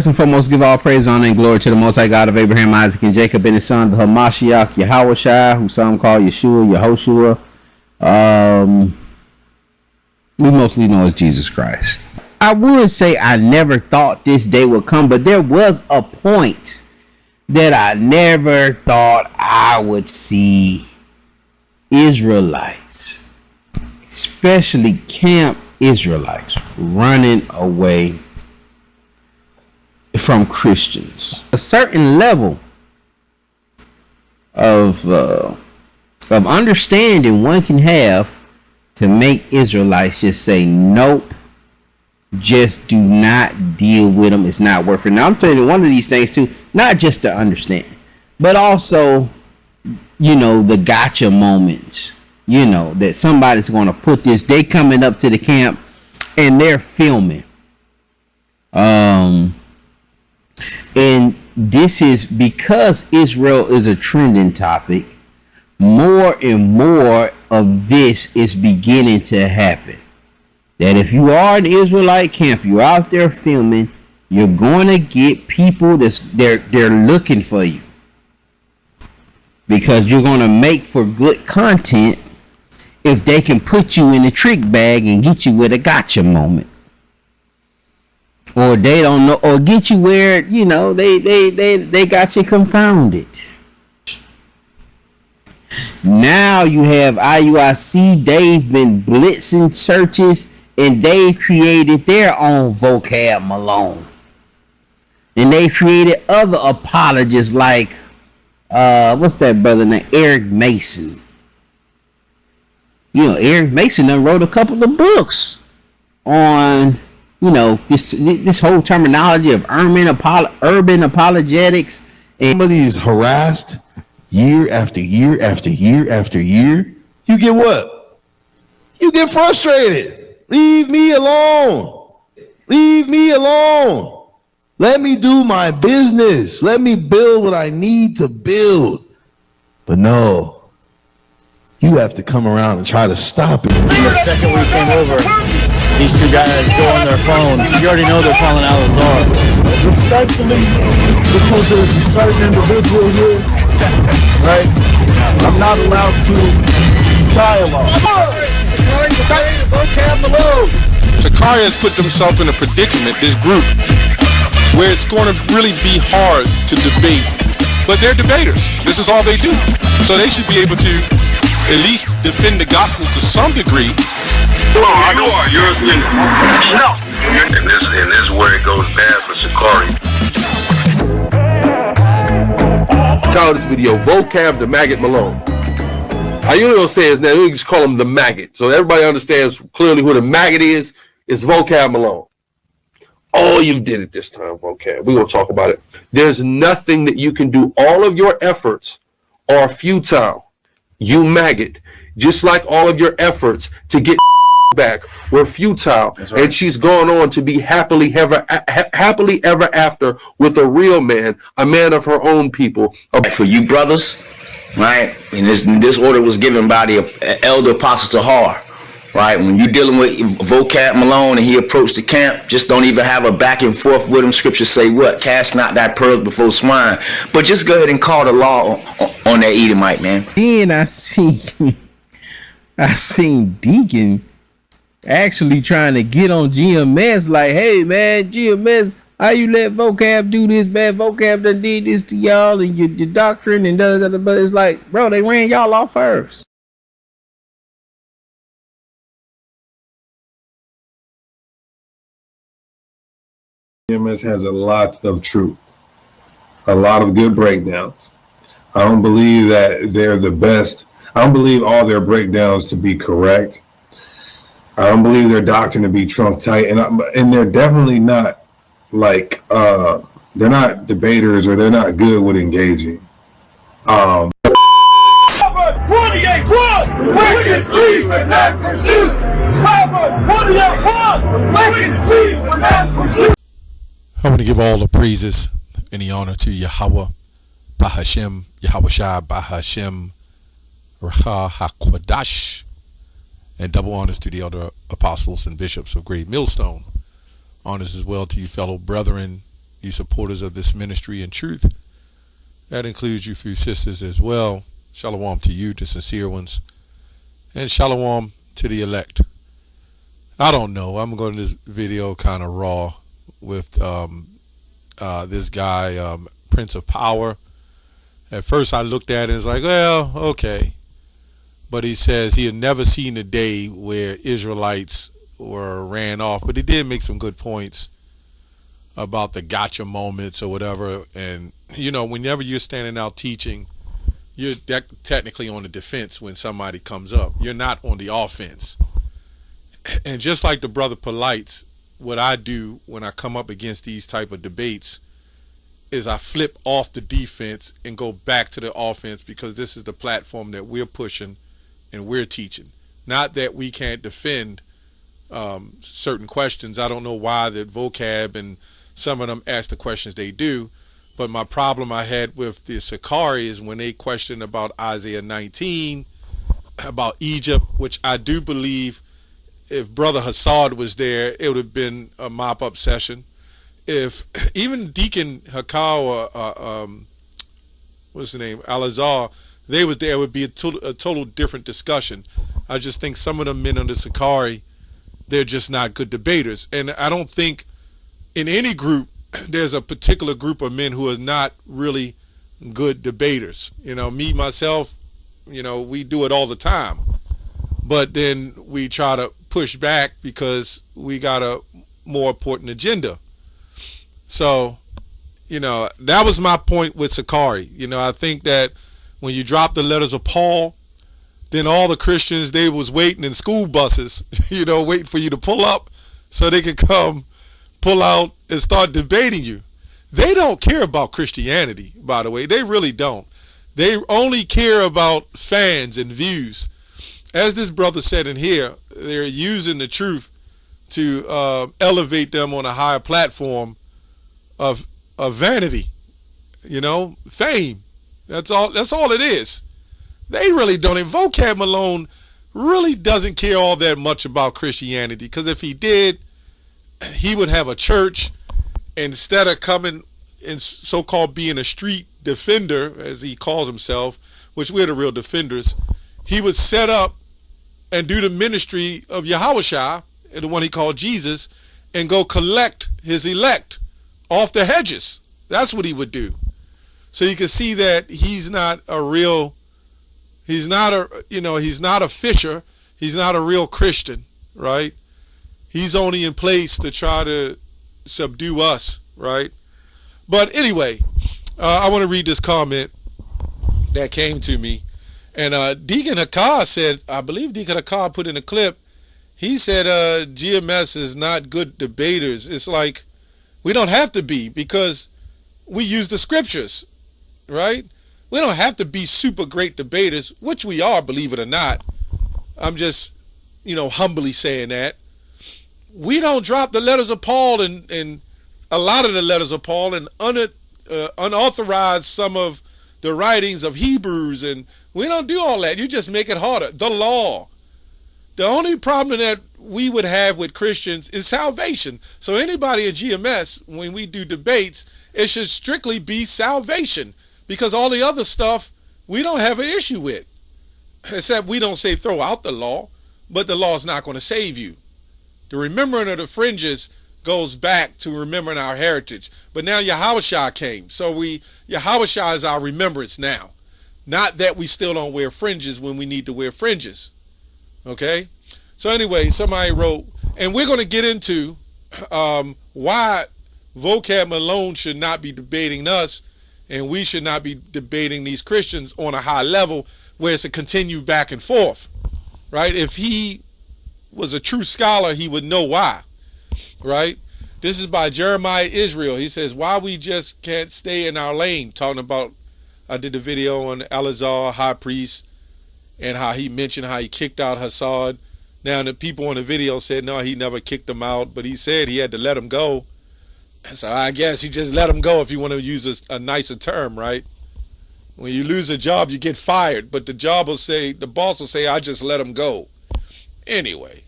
First and foremost, give all praise, honor, and glory to the Most High God of Abraham, Isaac, and Jacob, and his son, the Hamashiach, Yahushua, who some call Yeshua, Yehoshua. We mostly know as Jesus Christ. I would say I never thought this day would come, but there was a point that I never thought I would see Israelites, especially camp Israelites, running away from Christians. A certain level of understanding one can have to make Israelites just say nope, just do not deal with them. It's not worth it. Now I'm telling you one of these things too, not just to understand, but also, you know, the gotcha moments. You know that somebody's going to put this. They coming up to the camp and they're filming. And this is because Israel is a trending topic. More and more of this is beginning to happen. That if you are an Israelite camp, you're out there filming, you're going to get people they're looking for you, because you're going to make for good content if they can put you in a trick bag and get you with a gotcha moment. Or they don't know, or get you where, you know, they got you confounded. Now you have IUIC, they've been blitzing searches and they've created their own vocab Malone. And they created other apologists like, what's that brother named? Eric Mason. You know, Eric Mason done wrote a couple of books on, you know, this whole terminology of urban apologetics. And somebody is harassed year after year after year after year. You get what? You get frustrated. Leave me alone. Leave me alone. Let me do my business. Let me build what I need to build. But no, you have to come around and try to stop it. The second we came over, these two guys go on their phone. You already know they're calling Al-Azhar. Respectfully, because there's a certain individual here, right? I'm not allowed to dialogue. Sakari has put themselves in a predicament, this group, where it's going to really be hard to debate. But they're debaters. This is all they do. So they should be able to at least defend the gospel to some degree. You're a sinner. No. And this is where it goes bad for Sakari. Title of this video, Vocab the Maggot Malone. I usually don't say his name, we just call him the Maggot. So everybody understands clearly who the Maggot is. It's Vocab Malone. Oh, you did it this time, Vocab. We're going to talk about it. There's nothing that you can do. All of your efforts are futile. You maggot. Just like all of your efforts to get back were futile. Right. And she's gone on to be happily ever after with a real man, a man of her own people. For you brothers, right? And this order was given by the elder apostle Tahar, right? When you're dealing with Vocab Malone and he approached the camp, just don't even have a back and forth with him. Scripture say what? Cast not thy pearls before swine. But just go ahead and call the law on that Edomite, man. Then I seen Deacon actually trying to get on GMS like, hey man, GMS, how you let Vocab do this, man? Vocab done did this to y'all and your doctrine and but it's like, bro, they ran y'all off first. GMS has a lot of truth, a lot of good breakdowns. I don't believe that they're the best. I don't believe all their breakdowns to be correct. I don't believe their doctrine to be trunk tight, and they're definitely not like they're not debaters or they're not good with engaging. 28 plus, we can flee when that pursuit. 28 plus, we can flee when that pursuit. I want to give all the praises and the honor to Yahweh, Bahashem, Yahushua, Bahashem, Raha HaKwadash, and double honors to the other apostles and bishops of Great Millstone. Honors as well to you fellow brethren you supporters of this ministry and truth. That includes you few sisters as well. Shalom to you, the sincere ones. And shalom to the elect. I don't know. I'm going to this video kind of raw with this guy, Prince of Power. At first I looked at it and it's like, well, okay. But he says he had never seen a day where Israelites were ran off. But he did make some good points about the gotcha moments or whatever. And, you know, whenever you're standing out teaching, you're technically on the defense when somebody comes up. You're not on the offense. And just like the brother Polites, what I do when I come up against these type of debates is I flip off the defense and go back to the offense, because this is the platform that we're pushing and we're teaching. Not that we can't defend certain questions. I don't know why that vocab and some of them ask the questions they do. But my problem I had with the Sakari is when they questioned about Isaiah 19, about Egypt, which I do believe if Brother Hassad was there, it would have been a mop-up session. If even Deacon Hakawa, what's his name, Al-Azhar, they were there, it would be a total different discussion. I just think some of the men under Sakari, they're just not good debaters. And I don't think in any group there's a particular group of men who are not really good debaters. You know, me, myself, you know, we do it all the time. But then we try to push back because we got a more important agenda. So, you know, that was my point with Sakari. You know, I think that when you drop the letters of Paul, then all the Christians, they was waiting in school buses, you know, waiting for you to pull up so they could come pull out and start debating you. They don't care about Christianity, by the way. They really don't. They only care about fans and views. As this brother said in here, they're using the truth to elevate them on a higher platform of vanity, you know, fame. That's all it is. They really don't. And Vocab Malone really doesn't care all that much about Christianity, because if he did, he would have a church. Instead of coming and so-called being a street defender, as he calls himself, which we're the real defenders, he would set up and do the ministry of Yahushua, the one he called Jesus, and go collect his elect off the hedges. That's what he would do. So you can see that he's not a fisher. He's not a real Christian, right? He's only in place to try to subdue us, right? But anyway, I want to read this comment that came to me. And Deacon Hakar said, I believe Deacon Hakar put in a clip, he said GMS is not good debaters. It's like, we don't have to be, because we use the scriptures, right? We don't have to be super great debaters, which we are, believe it or not. I'm just, you know, humbly saying that. We don't drop the letters of Paul and a lot of the letters of Paul and unauthorized some of the writings of Hebrews, and we don't do all that. You just make it harder. The law. The only problem that we would have with Christians is salvation. So anybody at GMS, when we do debates, it should strictly be salvation, because all the other stuff we don't have an issue with. Except we don't say throw out the law, but the law is not going to save you. The remembering of the fringes goes back to remembering our heritage. But now Yahushua came. So Yahushua is our remembrance now. Not that we still don't wear fringes when we need to wear fringes. Okay? So anyway, somebody wrote, and we're going to get into why Vocab Malone should not be debating us, and we should not be debating these Christians on a high level where it's a continued back and forth. Right? If he was a true scholar, he would know why. Right? This is by Jeremiah Israel. He says, why we just can't stay in our lane. Talking about, I did a video on Al-Azhar, high priest, and how he mentioned how he kicked out Hassad. Now, the people on the video said, no, he never kicked him out, but he said he had to let him go. So I guess he just let him go, if you want to use a nicer term, right? When you lose a job, you get fired, but the boss will say, I just let him go. Anyway,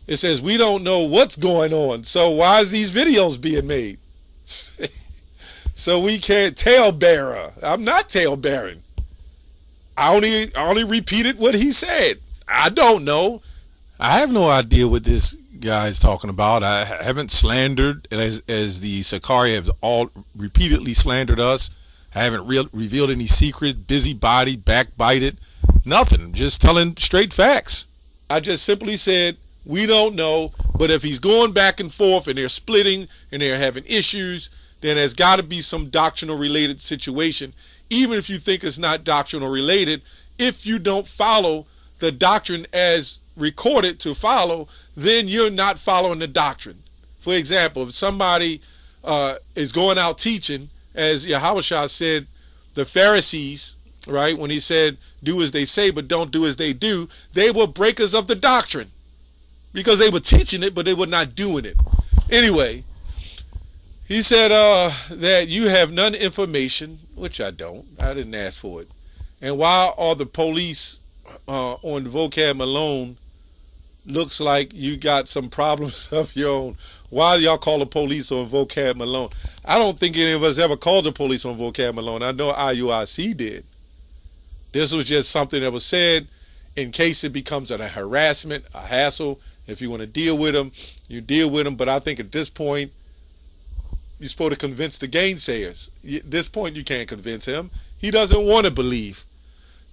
it says, we don't know what's going on, so why is these videos being made? So we can't talebearer. I'm not talebearing. I only repeated what he said. I don't know. I have no idea what this guy is talking about. I haven't slandered, as the Sakari have all repeatedly slandered us. I haven't revealed any secrets, busybody, backbited, nothing. Just telling straight facts. I just simply said, we don't know, but if he's going back and forth and they're splitting and they're having issues, then there's got to be some doctrinal related situation. Even if you think it's not doctrinal related, if you don't follow the doctrine as recorded to follow, then you're not following the doctrine. For example, if somebody is going out teaching, as Yahushua said, the Pharisees, right, when he said, do as they say, but don't do as they do, they were breakers of the doctrine because they were teaching it, but they were not doing it. Anyway, he said that you have none information, which I don't. I didn't ask for it. And why are the police on Vocab Malone? Looks like you got some problems of your own. Why do y'all call the police on Vocab Malone? I don't think any of us ever called the police on Vocab Malone. I know IUIC did. This was just something that was said in case it becomes a harassment, a hassle. If you want to deal with them, you deal with them. But I think at this point, you're supposed to convince the gainsayers. At this point, you can't convince him. He doesn't want to believe.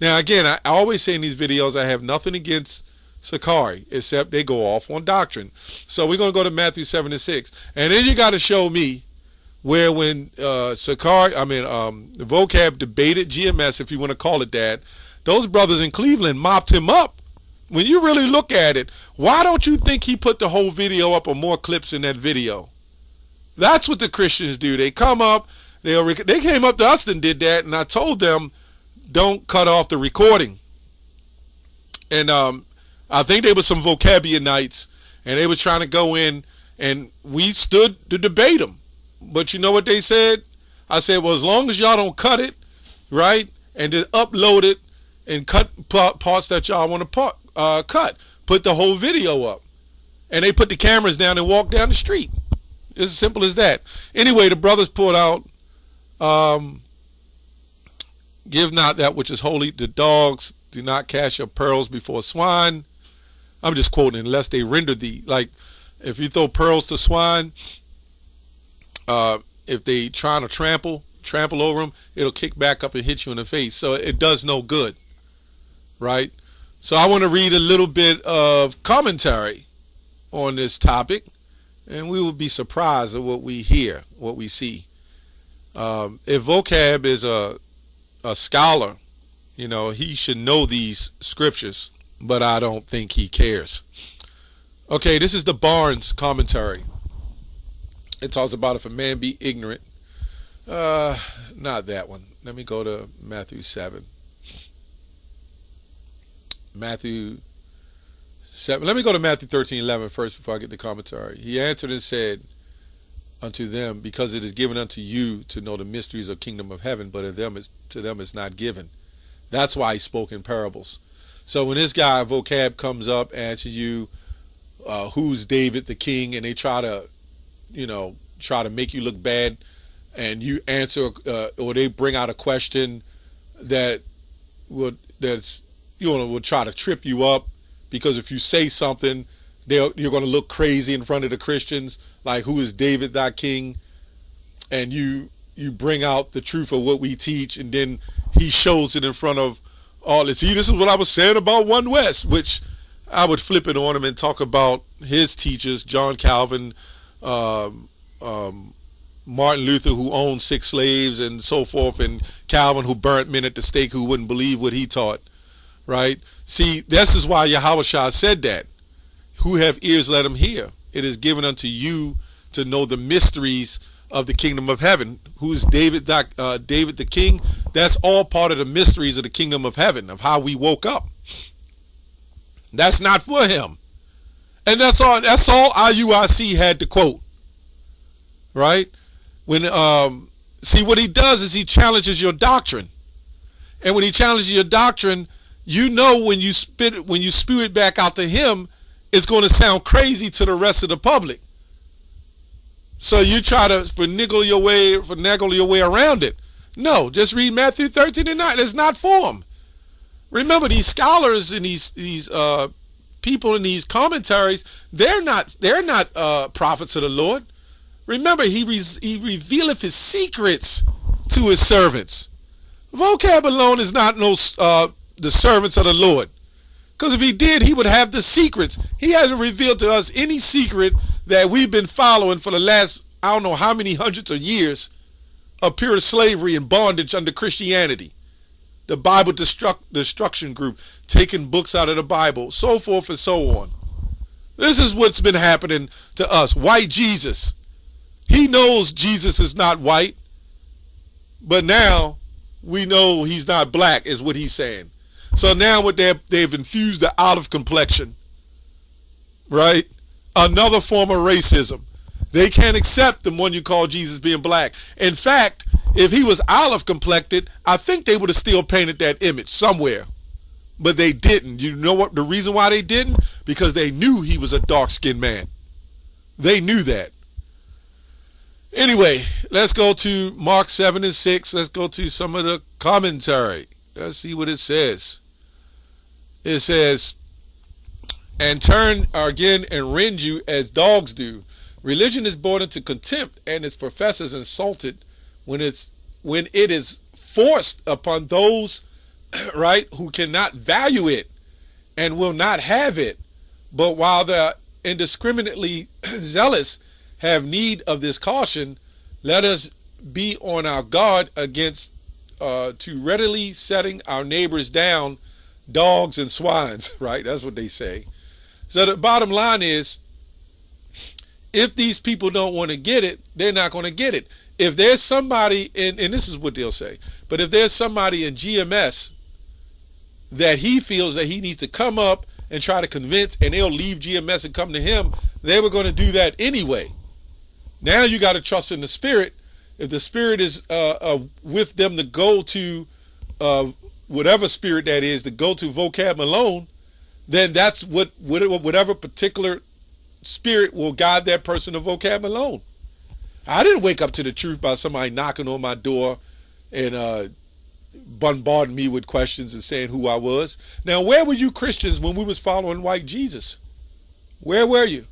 Now, again, I always say in these videos, I have nothing against Sakari, except they go off on doctrine. So we're going to go to Matthew 7:6. And then you got to show me where when the Vocab debated GMS, if you want to call it that, those brothers in Cleveland mopped him up. When you really look at it, why don't you think he put the whole video up or more clips in that video? That's what the Christians do. They come up, they came up to us and did that, and I told them, don't cut off the recording. And I think they were some Vocabianites, and they were trying to go in, and we stood to debate them. But you know what they said? I said, well, as long as y'all don't cut it, right, and then upload it and cut parts that y'all want to cut, put the whole video up. And they put the cameras down and walked down the street. It's as simple as that. Anyway, the brothers pulled out, give not that which is holy to dogs, do not cast your pearls before swine. I'm just quoting, unless they render thee. Like, if you throw pearls to swine, if they trying to trample over them, it'll kick back up and hit you in the face. So it does no good, right? So I want to read a little bit of commentary on this topic, and we will be surprised at what we hear, what we see. If Vocab is a scholar, you know, he should know these scriptures, but I don't think he cares. Okay, this is the Barnes commentary. It talks about if a man be ignorant. Not that one. Let me go to Matthew 7. Matthew 7. Let me go to Matthew 13:11 first before I get the commentary. He answered and said unto them, because it is given unto you to know the mysteries of kingdom of heaven, but to them it's not given. That's why he spoke in parables. So when this guy Vocab comes up, answers you, who's David the king, and they try to make you look bad, and you answer, or they bring out a question that will try to trip you up, because if you say something, you're going to look crazy in front of the Christians, like, who is David thy king? And you bring out the truth of what we teach, and then he shows it in front of all. This is what I was saying about One West, which I would flip it on him and talk about his teachers, John Calvin, Martin Luther, who owned 6 slaves and so forth, and Calvin, who burnt men at the stake, who wouldn't believe what he taught, right? See, this is why Yahushua said that. Who have ears, let him hear. It is given unto you to know the mysteries of the kingdom of heaven. Who is David the king? That's all part of the mysteries of the kingdom of heaven, of how we woke up. That's not for him. And that's all IUIC had to quote. Right? When see, what he does is he challenges your doctrine. And when he challenges your doctrine, you know, when you spew it back out to him, it's going to sound crazy to the rest of the public. So you try to finagle your way around it. No, just read Matthew 13 and 9. It's not for them. Remember, these scholars and these people in these commentaries, they're not prophets of the Lord. Remember, he revealeth his secrets to his servants. Vocab alone is not the servants of the Lord. Because if he did, he would have the secrets. He hasn't revealed to us any secret that we've been following for the last, I don't know how many hundreds of years of pure slavery and bondage under Christianity. The Bible destruction group, taking books out of the Bible, so forth and so on. This is what's been happening to us. White Jesus. He knows Jesus is not white, but now we know he's not black, is what he's saying. So now what they've infused the olive complexion, right? Another form of racism. They can't accept the one you call Jesus being black. In fact, if he was olive complected, I think they would have still painted that image somewhere. But they didn't. You know what the reason why they didn't? Because they knew he was a dark-skinned man. They knew that. Anyway, let's go to Mark 7 and 6. Let's go to some of the commentary. Let's see what it says. It says, and turn again and rend you as dogs do. Religion is brought into contempt and its professors insulted when it is forced upon those, right, who cannot value it and will not have it. But while the indiscriminately zealous have need of this caution, let us be on our guard against too readily setting our neighbors down, dogs and swines, right? That's what they say. So the bottom line is, if these people don't want to get it, they're not going to get it. If there's somebody and this is what they'll say, but if there's somebody in GMS that he feels that he needs to come up and try to convince, and they'll leave GMS and come to him, they were going to do that anyway. Now you got to trust in the Spirit. If the Spirit is with them to go to whatever spirit that is, to go to Vocab alone, then that's whatever particular spirit will guide that person to Vocab alone. I didn't wake up to the truth by somebody knocking on my door and bombarding me with questions and saying who I was. Now, where were you Christians when we was following white Jesus? Where were you?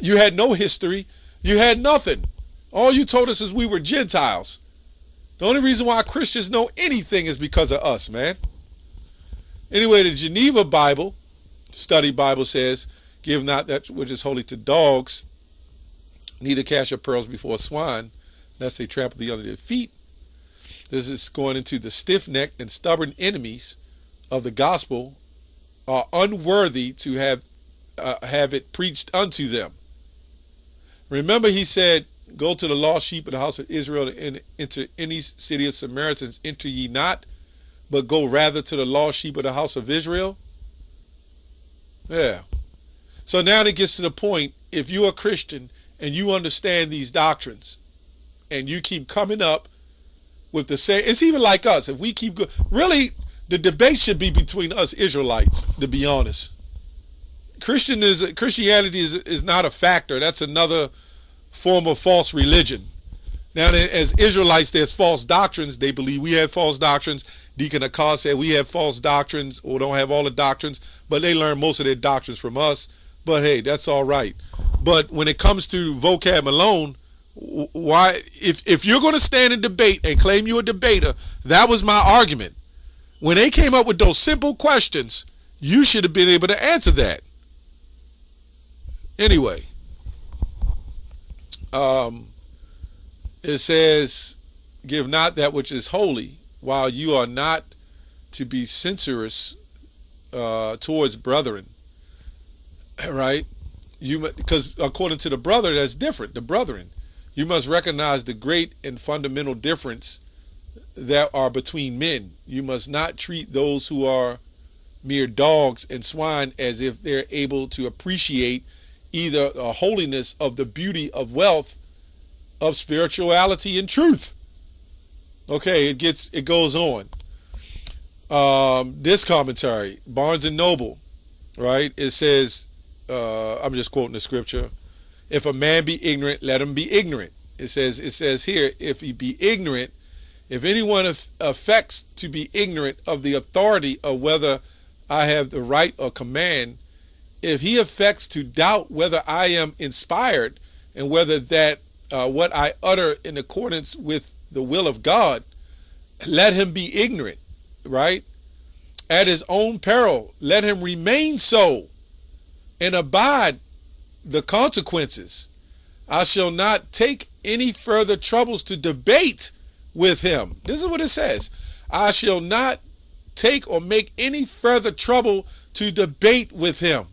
You had no history. You had nothing. All you told us is we were Gentiles. The only reason why Christians know anything is because of us, man. Anyway, the Geneva Bible, Study Bible says, give not that which is holy to dogs, neither cast your pearls before swine, lest they trample thee under their feet. This is going into the stiff-necked and stubborn enemies of the gospel are unworthy to have it preached unto them. Remember, he said, go to the lost sheep of the house of Israel, and into any city of Samaritans enter ye not, but go rather to the lost sheep of the house of Israel. Yeah. So now it gets to the point, if you're a Christian and you understand these doctrines and you keep coming up with the same, it's even like us. If we keep really, the debate should be between us Israelites, to be honest. Christianity is not a factor. That's another form of false religion. Now, as Israelites, there's false doctrines. They believe we have false doctrines. Deacon Akar said we have false doctrines or don't have all the doctrines, but they learn most of their doctrines from us. But hey, that's all right. But when it comes to Vocab alone, why, if you're going to stand in debate and claim you're a debater, that was my argument. When they came up with those simple questions, you should have been able to answer that. Anyway, it says, give not that which is holy, while you are not to be censorious towards brethren. Right? Because according to the brother, that's different. The brethren, you must recognize the great and fundamental difference that are between men. You must not treat those who are mere dogs and swine as if they're able to appreciate either the holiness of the beauty of wealth, of spirituality and truth. Okay, it goes on. This commentary, Barnes and Noble, right? It says, I'm just quoting the scripture. If a man be ignorant, let him be ignorant. It says here, if he be ignorant, if anyone affects to be ignorant of the authority of whether I have the right or command, if he affects to doubt whether I am inspired and whether that what I utter in accordance with the will of God, let him be ignorant, right? At his own peril, let him remain so and abide the consequences. I shall not take any further troubles to debate with him. This is what it says. I shall not take or make any further trouble to debate with him.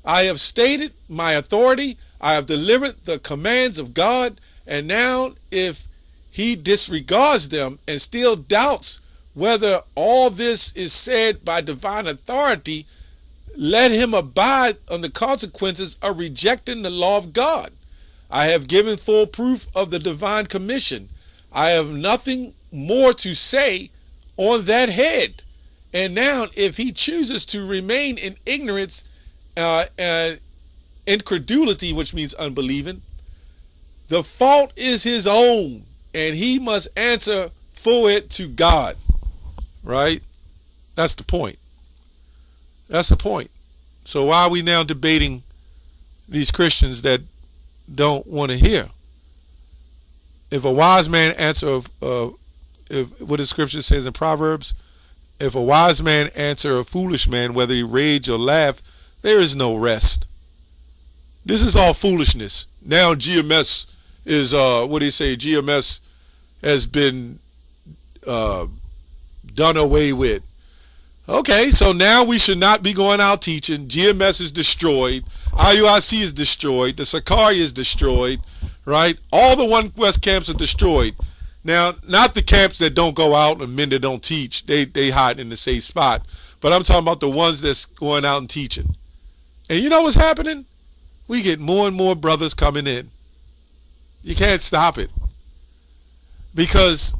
I have stated my authority. I have delivered the commands of God. And now if he disregards them and still doubts whether all this is said by divine authority, let him abide on the consequences of rejecting the law of God. I have given full proof of the divine commission. I have nothing more to say on that head. And now if he chooses to remain in ignorance and incredulity, which means unbelieving, the fault is his own, and he must answer for it to God. Right? That's the point. That's the point. So why are we now debating these Christians that don't want to hear? If a wise man answer, if what the scripture says in Proverbs, if a wise man answer a foolish man, whether he rage or laugh, there is no rest. This is all foolishness. Now GMS is, what do you say? GMS has been done away with. Okay, so now we should not be going out teaching. GMS is destroyed. IUIC is destroyed. The Sakari is destroyed, right? All the One West camps are destroyed. Now, not the camps that don't go out and men that don't teach. They hide in the safe spot. But I'm talking about the ones that's going out and teaching. And you know what's happening? We get more and more brothers coming in. You can't stop it. Because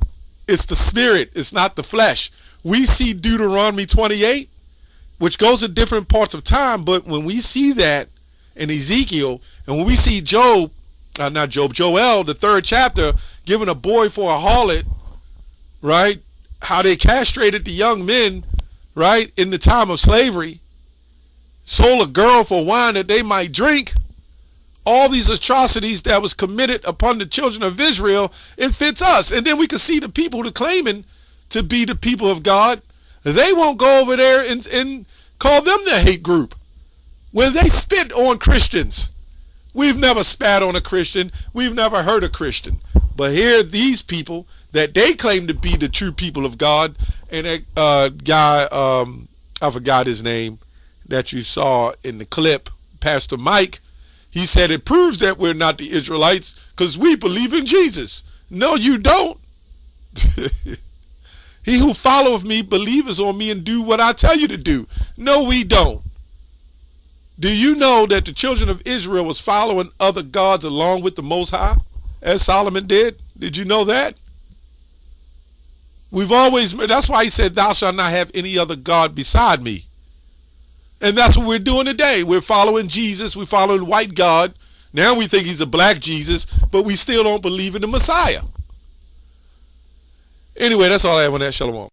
it's the spirit, it's not the flesh. We see Deuteronomy 28, which goes at different parts of time, but when we see that in Ezekiel, and when we see Joel, the 3rd chapter, giving a boy for a harlot, right? How they castrated the young men, right, in the time of slavery, sold a girl for wine that they might drink. All these atrocities that was committed upon the children of Israel, it fits us. And then we can see the people who are claiming to be the people of God. They won't go over there and call them the hate group when they spit on Christians. We've never spat on a Christian. We've never hurt a Christian. But here, these people that they claim to be the true people of God, and that guy, I forgot his name, that you saw in the clip, Pastor Mike, he said it proves that we're not the Israelites because we believe in Jesus. No, you don't. He who followeth me believeth on me and do what I tell you to do. No, we don't. Do you know that the children of Israel was following other gods along with the Most High, as Solomon did? Did you know that? That's why he said, thou shalt not have any other God beside me. And that's what we're doing today. We're following Jesus. We're following white God. Now we think he's a black Jesus, but we still don't believe in the Messiah. Anyway, that's all I have on that. Shalom.